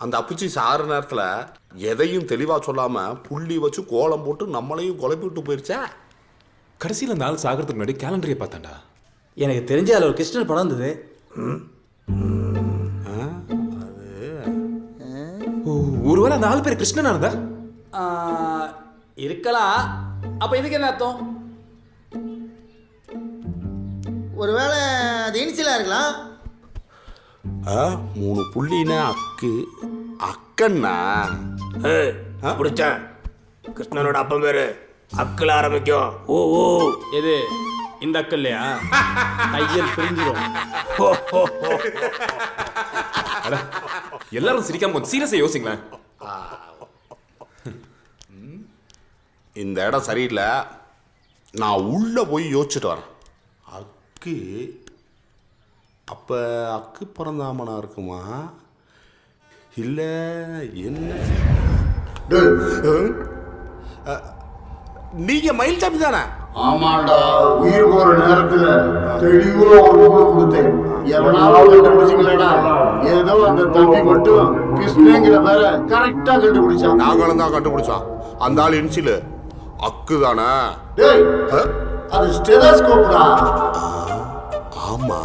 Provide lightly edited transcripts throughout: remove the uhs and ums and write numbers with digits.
அந்த அப்புச்சி சாகிற நேரத்தில் எதையும் தெளிவாக சொல்லாமல் புள்ளி வச்சு கோலம் போட்டு நம்மளையும் குழப்பி விட்டு போயிருச்சா. கடைசியில் அந்த ஆள் சாகிறதுக்கு முன்னாடி கேலண்டரையை பார்த்தாண்டா. எனக்கு தெரிஞ்ச அதில் ஒரு கிருஷ்ணன் படம் இருந்தது. ஒருவேளை அந்த ஆள் பேர் கிருஷ்ணனா இருந்தா இருக்கலாம். அப்போ இதுக்கு என்ன அர்த்தம்? ஒருவேளை அது இனிஷியலாக இருக்கலாம். 3 புள்ளினா அக்கு அக்கண்ணா பிடிச்சேன். கிருஷ்ணனோட அப்பன் பேரு அக்கில் ஆரம்பிக்கும். ஓ ஓ எது இந்த அக்கல் இல்லையா? கையில் பிரிஞ்சிடும். எல்லாரும் சிரிக்காம கொஞ்சம் சீரியஸா யோசிங்களேன். இந்த இடம் சரியில்லை, நான் உள்ள போய் யோசிச்சுட்டு வரேன். அக்கு அப்ப அக்கு பிறந்தாமனா இருக்குமா இல்ல என்ன? நீங்க மயில்சாமி தானே? ஆமாண்டா, உயிர் போற நேரத்துல தெளிவா ஒரு கொடுத்தேன். எவனாலும் கண்டுபிடிச்சிங்களா? ஏதோ அந்த தம்பி மட்டும் கிருஷ்ணங்கிற பேர கரெக்டா கண்டுபிடிச்சான். நாங்களும் தான் கண்டுபிடிச்சோம். அந்த ஆள் இன்சிலு அக்கு தானே? டேய், அது ஸ்டெதோஸ்கோப்டா. ஆமா,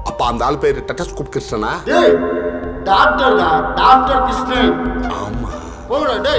அப்ப அந்த ஆள் பேரு டெட்டஸ்கோப் கிருஷ்ணனா? டேய், டாக்டர் கிருஷ்ணன். ஆமா. போடா டேய்.